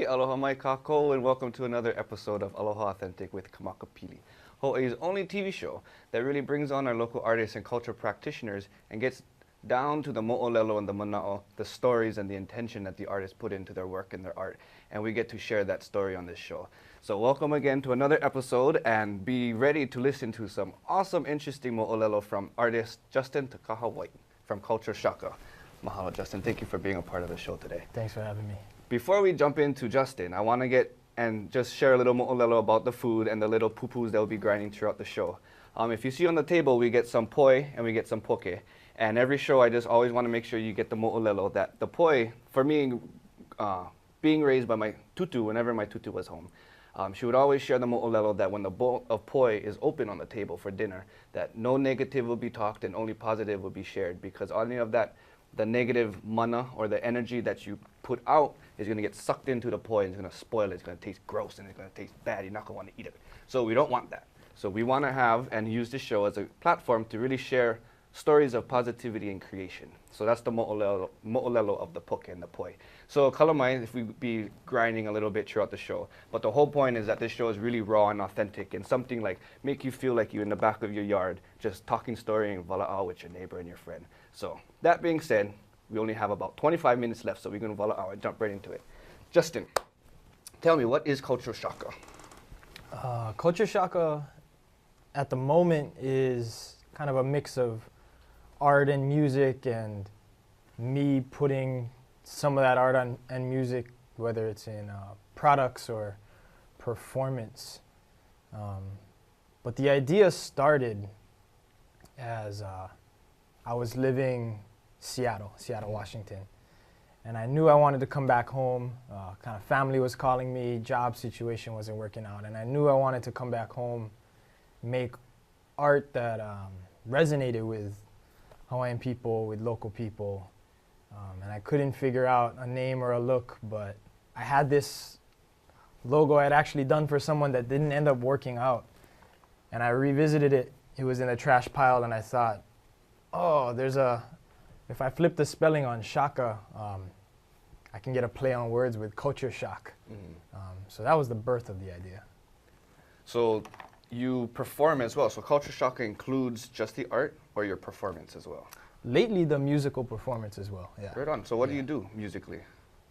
Oi, aloha mai kako, and welcome to another episode of Aloha Authentic with Kamakapili, Hawaii's only TV show that really brings on our local artists and culture practitioners and gets down to the mo'olelo and the mana'o, the stories and the intention that the artists put into their work and their art, and we get to share that story on this show. So welcome again to another episode, and be ready to listen to some awesome, interesting mo'olelo from artist Justin Takaha White from Culture Shocka. Mahalo, Justin. Thank you for being a part of the show today. Thanks for having me. Before we jump into Justin, I want to get and just share a little mo'olelo about the food and the little pupus that we'll be grinding throughout the show. If you see on the table, we get some poi and we get some poke. And every show, I just always want to make sure you get the mo'olelo. That the poi, for me, being raised by my tutu, whenever my tutu was home, she would always share the mo'olelo that when the bowl of poi is open on the table for dinner, that no negative will be talked and only positive will be shared, because any of that, the negative mana or the energy that you put out is going to get sucked into the poi and it's going to spoil it. It's going to taste gross and it's going to taste bad. You're not going to want to eat it. So we don't want that. So we want to have and use this show as a platform to really share stories of positivity and creation. So that's the mo'olelo of the poke and the poi. So kalamai, if we be grinding a little bit throughout the show, but the whole point is that this show is really raw and authentic and something like make you feel like you're in the back of your yard, just talking story and vala'au with your neighbor and your friend. So that being said, we only have about 25 minutes left, so we're going to vala'au and jump right into it. Justin, tell me, what is Culture Shocka? Culture Shocka at the moment is kind of a mix of art and music, and me putting some of that art and music, whether it's in products or performance. But the idea started as I was living Seattle, Washington. And I knew I wanted to come back home. Kind of family was calling me, job situation wasn't working out. And I knew I wanted to come back home, make art that resonated with Hawaiian people, with local people. And I couldn't figure out a name or a look, but I had this logo I had actually done for someone that didn't end up working out. And I revisited it. It was in a trash pile, and I thought, oh, if I flip the spelling on Shocka, I can get a play on words with culture shock. So that was the birth of the idea. So you perform as well. So Culture Shocka includes just the art or your performance as well? Lately, the musical performance as well, yeah. Right on. So what do you do musically?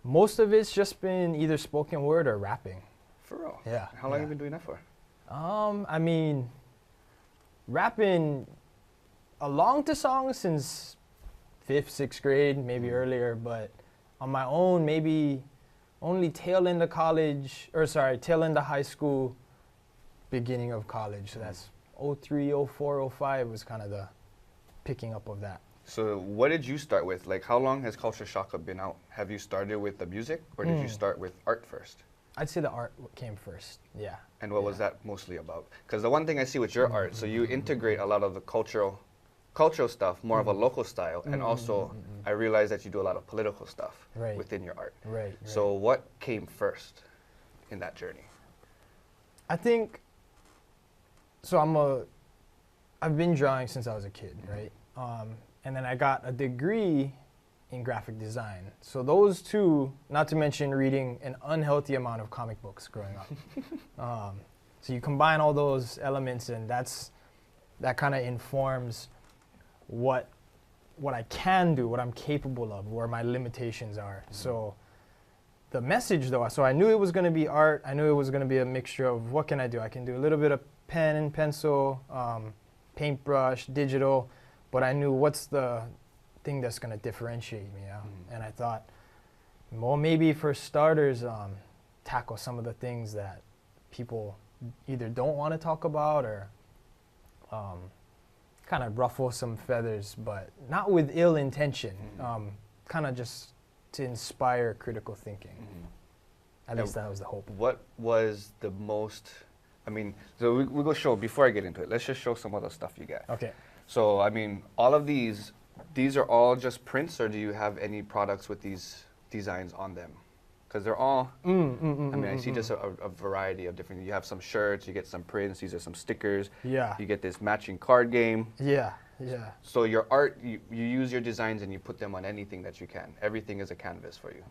Most of it's just been either spoken word or rapping. For real? Yeah. How long have you been doing that for? I mean, rapping along to songs since 5th, 6th grade, maybe earlier, but on my own, maybe only tail end of high school, beginning of college. So that's 03, 04, 05 was kind of the picking up of that. So what did you start with? Like, how long has Culture Shocka been out? Have you started with the music, or did you start with art first? I'd say the art came first, yeah. And what was that mostly about? Because the one thing I see with your art, so you integrate a lot of the cultural stuff, more of a local style, and also I realize that you do a lot of political stuff within your art. Right. So what came first in that journey? I think, so I've been drawing since I was a kid, right? And then I got a degree in graphic design. So those two, not to mention reading an unhealthy amount of comic books growing up. So you combine all those elements, and that kind of informs what I can do, what I'm capable of, where my limitations are. So the message though, so I knew it was going to be art. I knew it was going to be a mixture of what can I do? I can do a little bit of pen and pencil, paintbrush, digital, but I knew what's the thing that's going to differentiate me. And I thought, well, maybe for starters, tackle some of the things that people either don't want to talk about or kind of ruffle some feathers, but not with ill intention, kind of just to inspire critical thinking. At least that was the hope. What was the most, so we go show, before I get into it, let's just show some of the stuff you got. Okay. So, all of these are all just prints, or do you have any products with these designs on them? Because they're all, I see just a variety of different, you have some shirts, you get some prints, these are some stickers. Yeah. You get this matching card game. Yeah. So your art, you use your designs and you put them on anything that you can. Everything is a canvas for you.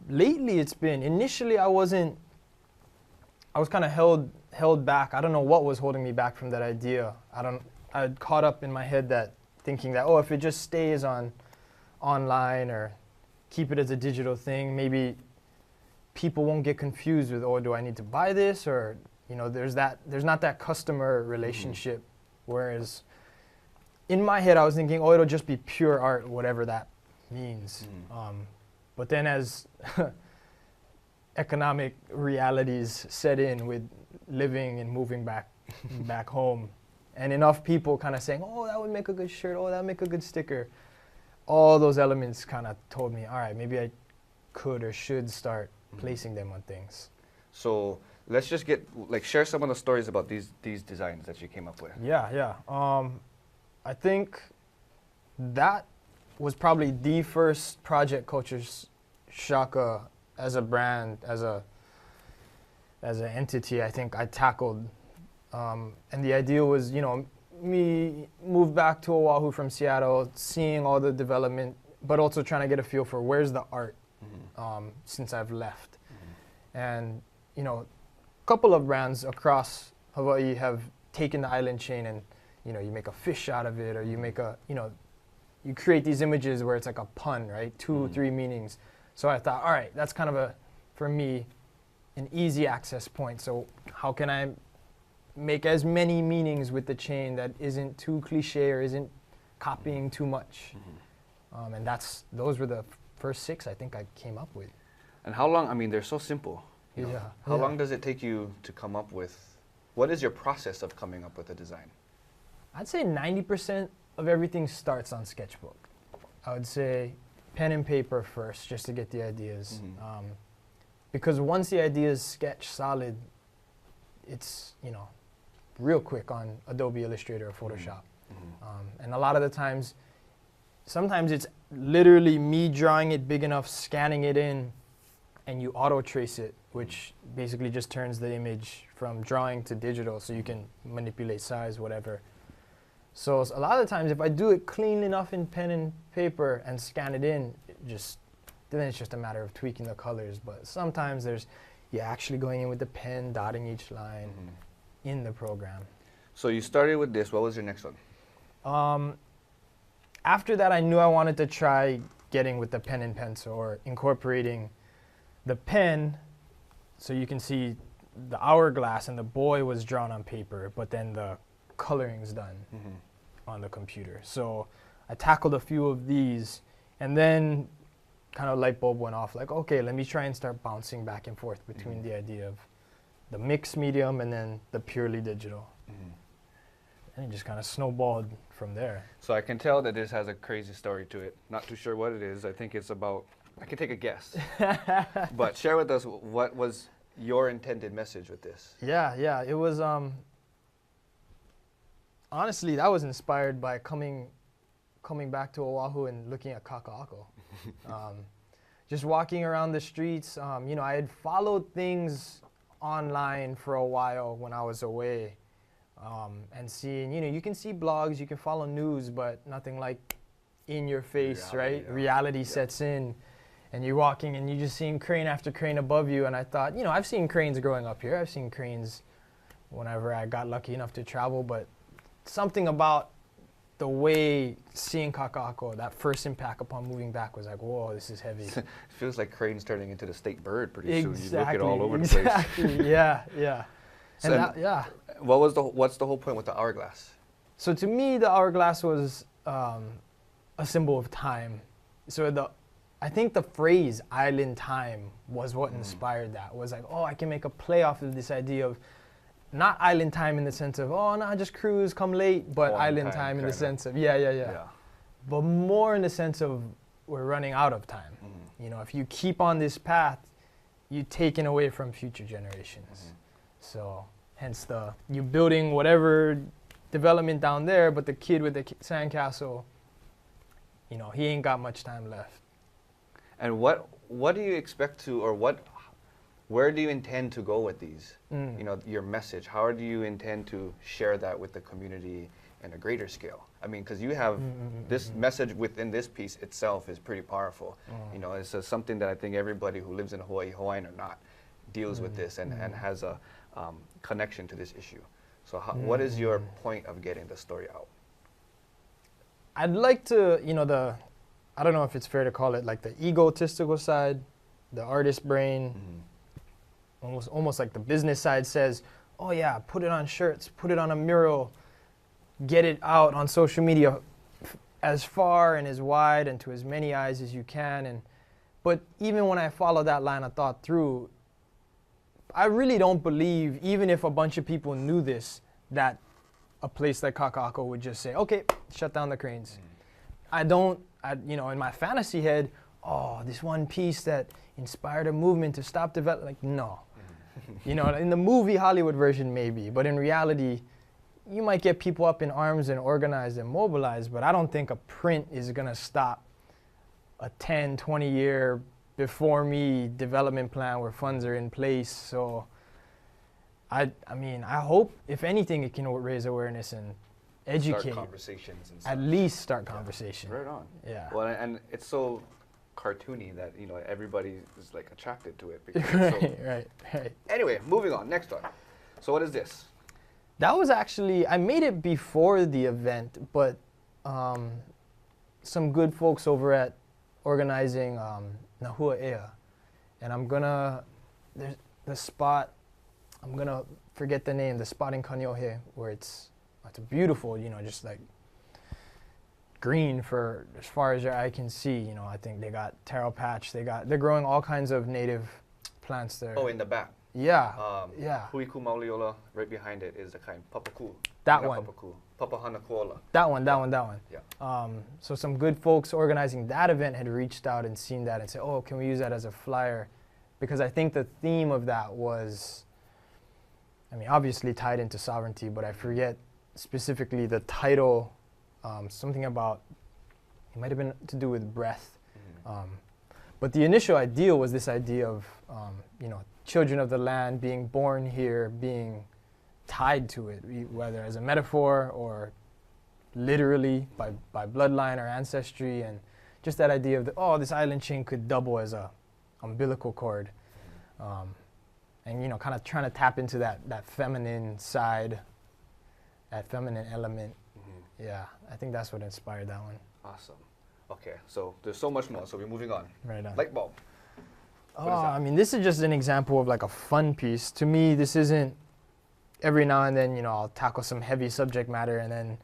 Lately, it's been. Initially, I was kind of held back. I don't know what was holding me back from that idea. I'd caught up in my head that thinking that, oh, if it just stays online or keep it as a digital thing, maybe people won't get confused with, oh, do I need to buy this? Or, there's not that customer relationship. Whereas in my head, I was thinking, oh, it'll just be pure art, whatever that means. But then as economic realities set in with living and moving back home, and enough people kind of saying, oh, that would make a good shirt, oh, that would make a good sticker, all those elements kind of told me, all right, maybe I could or should start placing them on things. So let's just share some of the stories about these designs that you came up with. Yeah. I think that was probably the first project Culture's Shocka as a brand, as an entity, I think I tackled. And the idea was, me moved back to Oahu from Seattle, seeing all the development, but also trying to get a feel for where's the art since I've left. And, a couple of brands across Hawaii have taken the island chain and, you make a fish out of it, or you make you create these images where it's like a pun, right? 2, 3 meanings. So I thought, all right, that's kind of for me, an easy access point. So how can I make as many meanings with the chain that isn't too cliche or isn't copying too much? And those were the first 6 I think I came up with. And how long, they're so simple. How long does it take you to come up with, what is your process of coming up with a design? I'd say 90% of everything starts on sketchbook. I would say pen and paper first, just to get the ideas. Because once the ideas sketch solid, it's, real quick on Adobe Illustrator or Photoshop. And a lot of the times, sometimes it's literally me drawing it big enough, scanning it in, and you auto trace it, which basically just turns the image from drawing to digital, so you can manipulate size, whatever. So a lot of the times, if I do it clean enough in pen and paper and scan it in, then it's just a matter of tweaking the colors. But sometimes you're actually going in with the pen, dotting each line in the program. So you started with this. What was your next one? After that, I knew I wanted to try getting with the pen and pencil, or incorporating the pen, so you can see the hourglass and the boy was drawn on paper, but then the coloring's done on the computer. So I tackled a few of these, and then kind of light bulb went off, like, okay, let me try and start bouncing back and forth between the idea of the mixed medium and then the purely digital. And it just kind of snowballed from there. So I can tell that this has a crazy story to it. Not too sure what it is. I think it's about, I can take a guess. But share with us, what was your intended message with this? Yeah, it was, honestly, that was inspired by coming back to Oahu and looking at Kaka'ako. Just walking around the streets, I had followed things online for a while when I was away, and seeing, you can see blogs, you can follow news, but nothing like in your face, right? Reality sets in, and you're walking and you're just seeing crane after crane above you, and I thought, I've seen cranes growing up here. I've seen cranes whenever I got lucky enough to travel, but something about the way seeing Kaka'ako, that first impact upon moving back, was like, whoa, this is heavy. It feels like cranes turning into the state bird pretty soon. Exactly. You look it all over the place. Yeah. So what's the whole point with the hourglass? So to me, the hourglass was a symbol of time. So I think the phrase "island time" was what inspired that. Was like, oh, I can make a play off of this idea of not island time in the sense of, oh, no, just cruise, come late, but island time in the sense of, yeah. But more in the sense of we're running out of time. If you keep on this path, you're taken away from future generations. So hence you're building whatever development down there, but the kid with the sandcastle, he ain't got much time left. And what do you expect to, or where do you intend to go with these? Your message. How do you intend to share that with the community in a greater scale. I mean, because you have this message within this piece itself is pretty powerful. You know, it's something that I think everybody who lives in Hawaii, Hawaiian or not, deals with this and has a connection to this issue. So what is your point of getting the story out? I'd like to, you know, I don't know if it's fair to call it like the egotistical side, the artist brain, almost like the business side says, oh yeah, put it on shirts, put it on a mural, get it out on social media as far and as wide and to as many eyes as you can. But even when I follow that line of thought through, I really don't believe, even if a bunch of people knew this, that a place like Kaka'ako would just say, okay, shut down the cranes. You know, in my fantasy head, oh, this one piece that inspired a movement to stop development, like, no. You know, in the movie Hollywood version, maybe, but in reality, you might get people up in arms and organized and mobilized, but I don't think a print is going to stop a 10, 20-year before me development plan where funds are in place. So I mean, I hope, if anything, it can raise awareness and educate. Start conversations and at least start conversation. Right on. Yeah. Well, and it's so cartoony that, you know, everybody is like attracted to it. Because it's so right. Anyway, moving on. Next one. So what is this? That was actually, I made it before the event, but some good folks over at organizing Nahua Ea. And there's the spot, I'm gonna forget the name, the spot in Kaneohe, where it's a beautiful, you know, just like green for as far as your eye can see. You know, I think they got taro patch, they're growing all kinds of native plants there. Oh, in the back. Yeah, yeah. Huiku Mauliola, right behind it is the kind Papaku. That one. Papaku. Papahanakola. That one. Yeah. So some good folks organizing that event had reached out and seen that and said, oh, can we use that as a flyer? Because I think the theme of that was, I mean, obviously tied into sovereignty, but I forget specifically the title, something about, it might have been to do with breath. But the initial idea was this idea of, you know, children of the land being born here, being tied to it, whether as a metaphor or literally by bloodline or ancestry, and just that idea of this island chain could double as a umbilical cord, and you know, kind of trying to tap into that feminine side, that feminine element. Yeah, I think that's what inspired that one. Awesome. Okay, so there's so much more, so we're moving on. Right on. Light bulb. I mean, this is just an example of like a fun piece. To me, this isn't, every now and then, you know, I'll tackle some heavy subject matter, and then,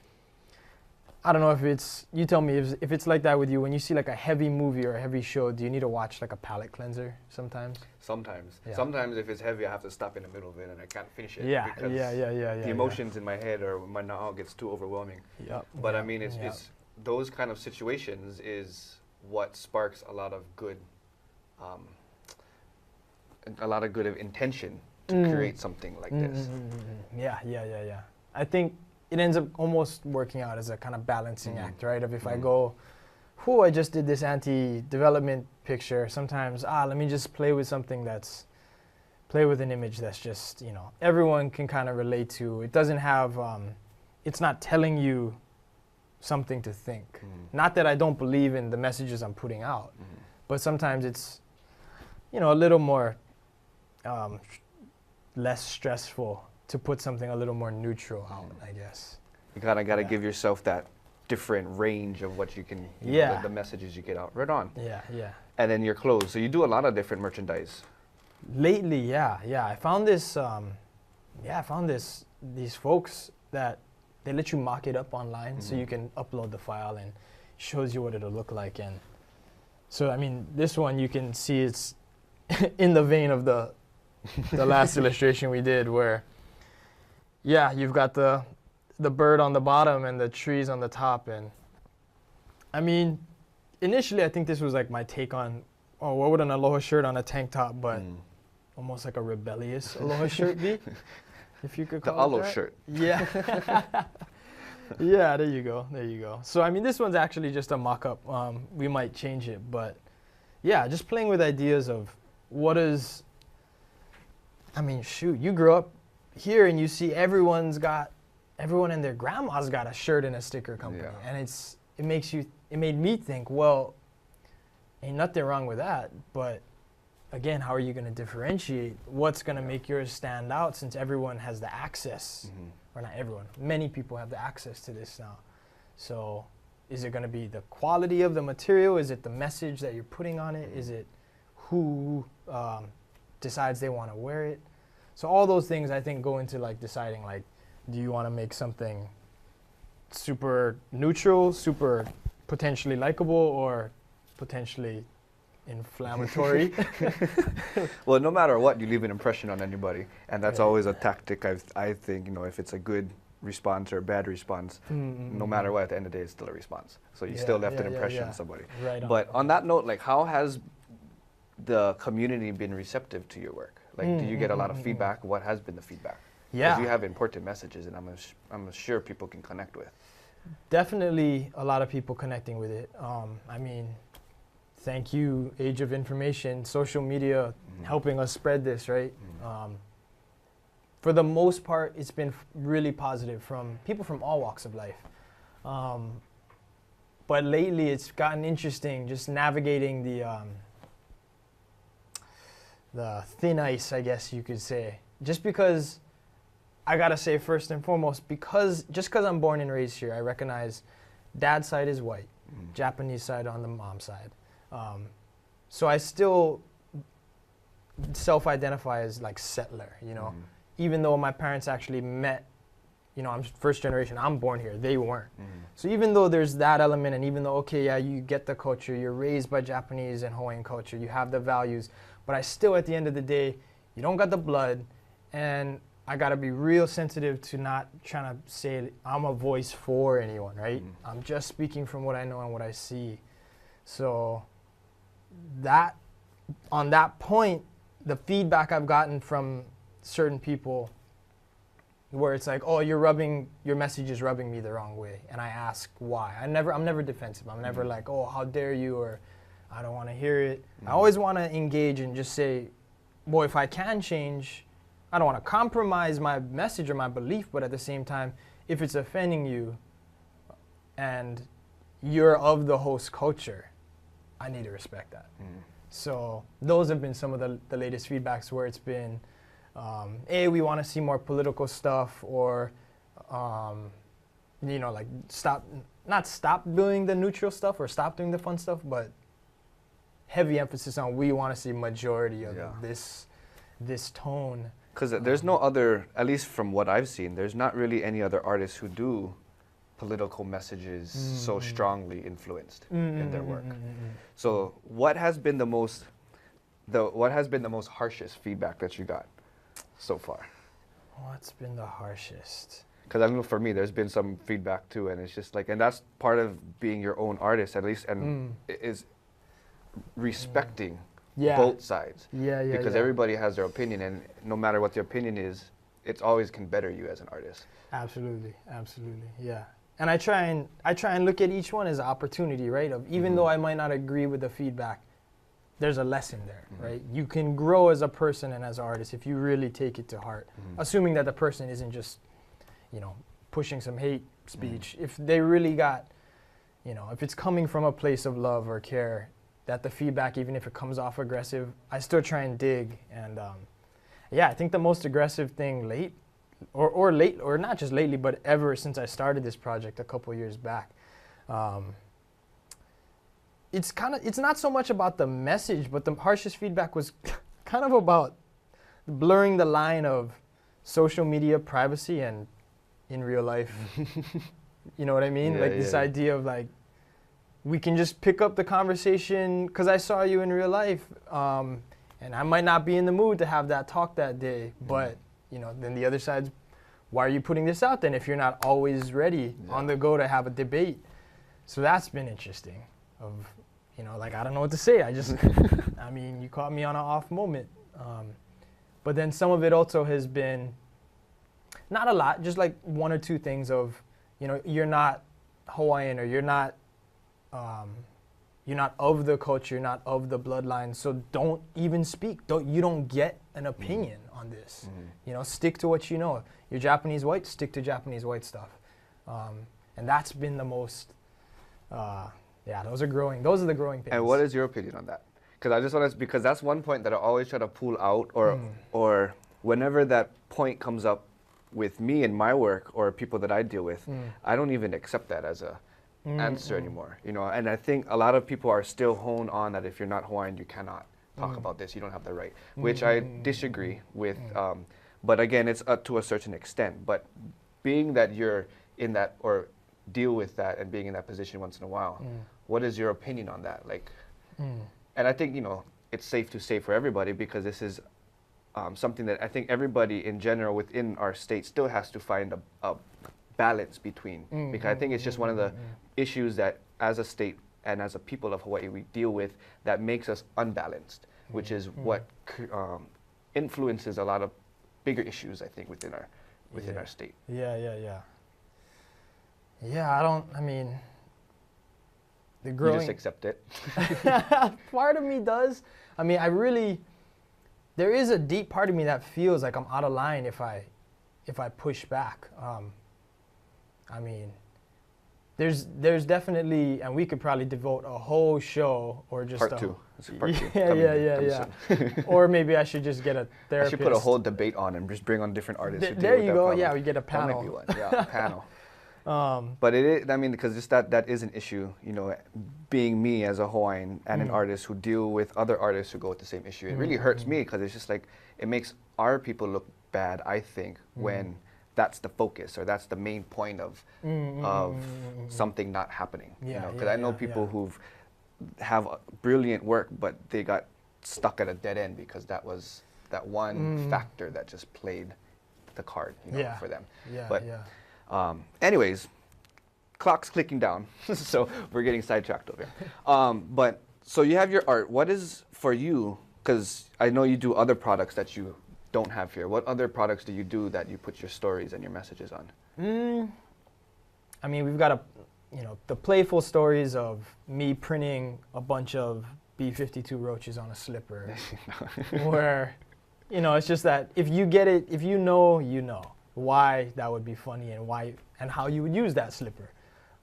I don't know if it's, you tell me if it's like that with you. When you see like a heavy movie or a heavy show, do you need to watch like a palate cleanser sometimes? Sometimes. Yeah. Sometimes if it's heavy, I have to stop in the middle of it and I can't finish it. Yeah, because the emotions in my head or my now gets too overwhelming. Yep. But I mean, it's those kind of situations is what sparks a lot of good intention to create something like this. Yeah. I think it ends up almost working out as a kind of balancing act, right? Of if I go, I just did this anti-development picture, sometimes, let me just play with an image that's just, you know, everyone can kind of relate to. It doesn't have, it's not telling you something to think. Not that I don't believe in the messages I'm putting out, but sometimes it's, you know, a little more less stressful to put something a little more neutral out, I guess. You kind of got to give yourself that different range of what you can, you know, the messages you get out. Right on. Yeah. And then your clothes. So you do a lot of different merchandise. Lately, yeah. I found this, these folks that they let you mock it up online, so you can upload the file and shows you what it'll look like. And so, I mean, this one you can see it's in the vein of the last illustration we did, where, you've got the bird on the bottom and the trees on the top. And I mean, initially I think this was like my take on, what would an aloha shirt on a tank top, but almost like a rebellious aloha shirt be, if you could call the it aloha that. shirt. Yeah. Yeah, there you go. So I mean, this one's actually just a mock-up. We might change it, but yeah, just playing with ideas of you grew up here and you see everyone's got everyone and their grandma's got a shirt and a sticker company. Yeah. And it made me think, well, ain't nothing wrong with that, but again, how are you going to differentiate? What's going to make yours stand out, since everyone has the access, or not everyone, many people have the access to this now. So is it going to be the quality of the material? Is it the message that you're putting on it? Is it who decides they want to wear it? So all those things, I think, go into like deciding, like, do you want to make something super neutral, super potentially likable, or potentially inflammatory? Well, no matter what, you leave an impression on anybody, and that's Yeah. always a tactic. I think, if it's a good response or a bad response, no matter what, at the end of the day, it's still a response. So you still left an impression on somebody. Right on. But on that note, like, how has the community been receptive to your work? Like, do you get a lot of feedback? What has been the feedback? Yeah. Because you have important messages, and I'm sure people can connect with. Definitely a lot of people connecting with it. I mean, thank you, Age of Information, social media, helping us spread this, right? For the most part, it's been really positive from people from all walks of life. But lately, it's gotten interesting just navigating the thin ice, I guess you could say. Just because, I gotta say first and foremost, just because I'm born and raised here, I recognize dad's side is white, Japanese side on the mom's side. So I still self-identify as like settler, even though my parents actually met, I'm first generation, I'm born here, they weren't. So even though there's that element, and even though, okay, yeah, you get the culture, you're raised by Japanese and Hawaiian culture, you have the values, but I still, at the end of the day, you don't got the blood, and I gotta be real sensitive to not trying to say I'm a voice for anyone, right? I'm just speaking from what I know and what I see. So that, on that point, the feedback I've gotten from certain people where it's like, oh, your message is rubbing me the wrong way. And I ask why. I'm never defensive. I'm never like, oh, how dare you, or I don't want to hear it. I always want to engage and just say, well, if I can change, I don't want to compromise my message or my belief, but at the same time, if it's offending you and you're of the host culture, I need to respect that. So those have been some of the latest feedbacks where it's been, hey, we want to see more political stuff, or, like not stop doing the neutral stuff or stop doing the fun stuff, but heavy emphasis on we want to see majority of this tone. Because there's no other, at least from what I've seen, there's not really any other artists who do political messages so strongly influenced in their work. So what has been the most harshest feedback that you got so far? What's been the harshest? Because I know for me, there's been some feedback too, and it's just like, and that's part of being your own artist, at least, and is respecting both sides. Because everybody has their opinion, and no matter what the opinion is, it always can better you as an artist. Absolutely, yeah. And I try and look at each one as an opportunity, right? Of even though I might not agree with the feedback, there's a lesson there, right? You can grow as a person and as an artist if you really take it to heart, assuming that the person isn't just, pushing some hate speech. If they really got, if it's coming from a place of love or care, that the feedback, even if it comes off aggressive, I still try and dig. And I think the most aggressive thing or not just lately, but ever since I started this project a couple years back, it's not so much about the message, but the harshest feedback was kind of about blurring the line of social media privacy and in real life. You know what I mean? This idea of like, we can just pick up the conversation because I saw you in real life, and I might not be in the mood to have that talk that day, but then the other side's, why are you putting this out then if you're not always ready on the go to have a debate? So that's been interesting. I don't know what to say. I just, you caught me on an off moment. But then some of it also has been, not a lot, just like one or two things of, you're not Hawaiian, or you're not of the culture, you're not of the bloodline, so don't even speak. You don't get an opinion on this. You know, stick to what you know. You're Japanese white, stick to Japanese white stuff. And that's been the most, those are the growing pains. And what is your opinion on that? Because I just want to, because that's one point that I always try to pull out, or whenever that point comes up with me in my work or people that I deal with, I don't even accept that as a answer anymore. You know, and I think a lot of people are still honed on that if you're not Hawaiian, you cannot talk about this. You don't have the right, which I disagree with. But again, it's up to a certain extent. But being that you're in that or deal with that and being in that position once in a while, what is your opinion on that? Like, and I think, you know, it's safe to say for everybody, because this is something that I think everybody in general within our state still has to find a balance between, because I think it's just one of the issues that as a state and as a people of Hawaii we deal with that makes us unbalanced, which is what influences a lot of bigger issues, I think, within our state. The growing, you just accept it. part of me does. I mean, there is a deep part of me that feels like I'm out of line if I push back. I mean, there's definitely, and we could probably devote a whole show or just part two. It's a part two. Yeah. Or maybe I should just get a therapist. I should put a whole debate on and just bring on different artists. There you go. Yeah, we get a panel. That might be one. Yeah, a panel. But it is, I mean, because just that is an issue, you know, being me as a Hawaiian and an artist who deal with other artists who go with the same issue. It really hurts me because it's just like, it makes our people look bad, I think, when that's the focus or that's the main point of something not happening. You know, because I know people who have brilliant work, but they got stuck at a dead end because that was that one factor that just played the card, you know, for them. Anyways, clock's clicking down, so we're getting sidetracked over here. But so you have your art. What is for you? Because I know you do other products that you don't have here. What other products do you do that you put your stories and your messages on? I mean, we've got the playful stories of me printing a bunch of B-52 roaches on a slipper, where, you know, it's just that if you get it, if you know why that would be funny and why and how you would use that slipper.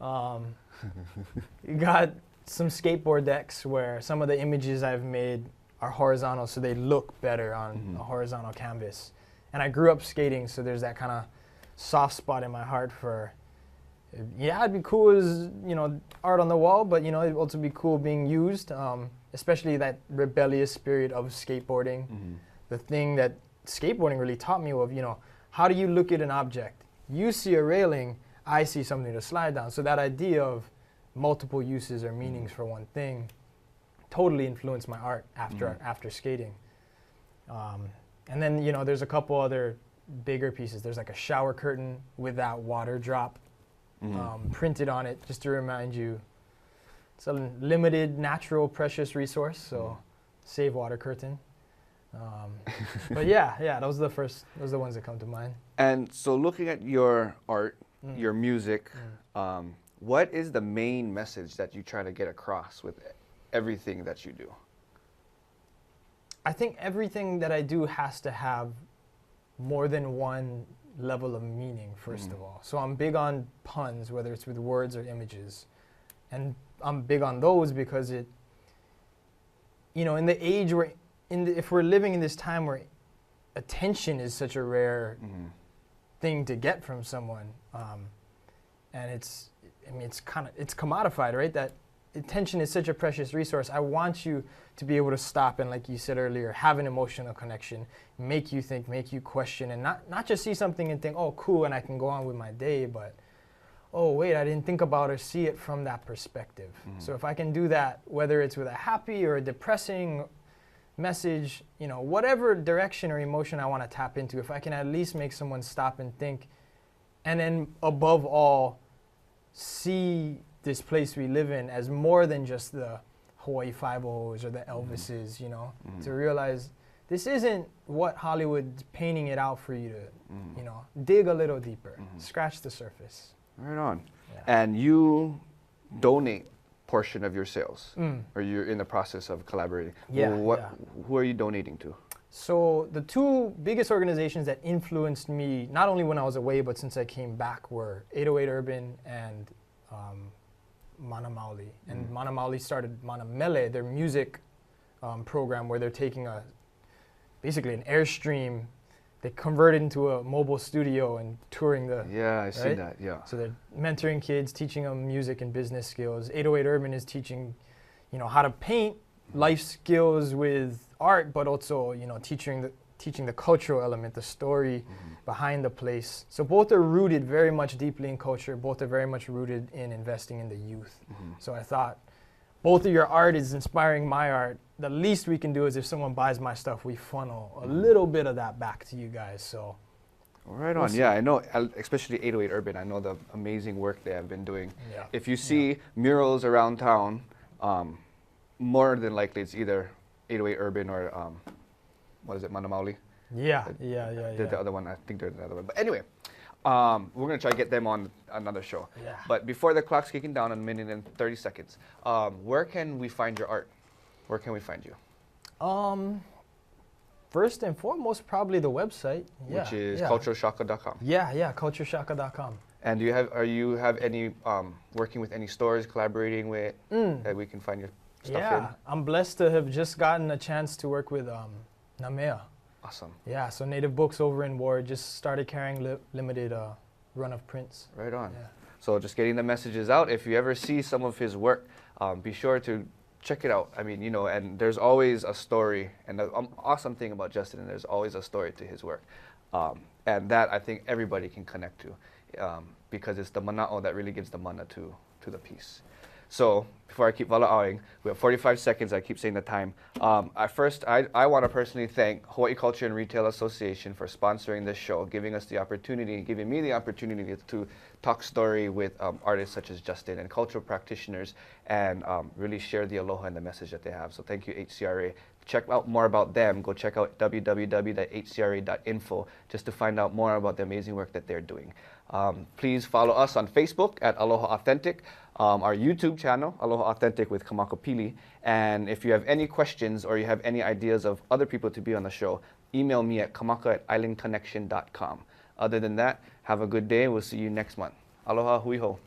You got some skateboard decks where some of the images I've made are horizontal, so they look better on a horizontal canvas. And I grew up skating, so there's that kind of soft spot in my heart for, it'd be cool as, you know, art on the wall, but, you know, it'd also be cool being used, especially that rebellious spirit of skateboarding. The thing that skateboarding really taught me of, you know, how do you look at an object? You see a railing, I see something to slide down. So that idea of multiple uses or meanings for one thing totally influenced my art after skating. And then, you know, there's a couple other bigger pieces. There's like a shower curtain with that water drop printed on it, just to remind you it's a limited, natural, precious resource, so save water curtain. But those are the ones that come to mind. And so looking at your art, your music, what is the main message that you try to get across with everything that you do? I think everything that I do has to have more than one level of meaning, first of all. So I'm big on puns, whether it's with words or images. And I'm big on those because it, you know, in the age where if we're living in this time where attention is such a rare thing to get from someone, and it's commodified, right? That attention is such a precious resource. I want you to be able to stop and, like you said earlier, have an emotional connection, make you think, make you question, and not just see something and think, oh, cool, and I can go on with my day, but, oh, wait, I didn't think about or see it from that perspective. So if I can do that, whether it's with a happy or a depressing message, you know, whatever direction or emotion I want to tap into, if I can at least make someone stop and think, and then above all, see this place we live in as more than just the Hawaii Five-O's or the Elvises, you know, to realize this isn't what Hollywood's painting it out for you to, you know, dig a little deeper, scratch the surface. Right on. Yeah. And you donate portion of your sales, or you're in the process of collaborating. Who are you donating to? So the two biggest organizations that influenced me, not only when I was away, but since I came back, were 808 Urban and Mana Maoli. And Mana Maoli started Mana Mele, their music program, where they're taking basically an Airstream. They convert it into a mobile studio and touring the. Yeah, I see right? that. Yeah. So they're mentoring kids, teaching them music and business skills. 808 Urban is teaching, how to paint, life skills with art, but also, teaching the cultural element, the story behind the place. So both are rooted very much deeply in culture. Both are very much rooted in investing in the youth. So I thought, both of your art is inspiring my art. The least we can do is if someone buys my stuff, we funnel a little bit of that back to you guys. So. Right on. Yeah, I know, especially 808 Urban, I know the amazing work they have been doing. Yeah. If you see murals around town, more than likely it's either 808 Urban or, what is it, Mana Maoli? Yeah. The other one, I think there's another one. But anyway, we're going to try to get them on another show. Yeah. But before the clock's kicking down in a minute and 30 seconds, where can we find your art? Where can we find you? First and foremost, probably the website. Which is culturalshocka.com. Yeah, culturalshocka.com. And are you have any working with any stores, collaborating with that we can find your stuff in? Yeah, I'm blessed to have just gotten a chance to work with Namea. Awesome. Yeah, so Native Books over in Ward just started carrying limited run of prints. Right on. Yeah. So just getting the messages out. If you ever see some of his work, be sure to check it out. I mean, and there's always a story. And the awesome thing about Justin, there's always a story to his work. And that I think everybody can connect to because it's the mana'o that really gives the mana to the piece. So before I keep wala'awing, we have 45 seconds. I keep saying the time. I want to personally thank Hawaii Culture and Retail Association for sponsoring this show, giving me the opportunity to talk story with artists such as Justin and cultural practitioners and really share the aloha and the message that they have. So thank you, HCRA. Check out more about them. Go check out www.hcra.info just to find out more about the amazing work that they're doing. Please follow us on Facebook at Aloha Authentic, our YouTube channel, Aloha Authentic with Kamako Pili. And if you have any questions or you have any ideas of other people to be on the show, email me at kamaka@islandconnection.com. Other than that, have a good day. We'll see you next month. Aloha hui hou.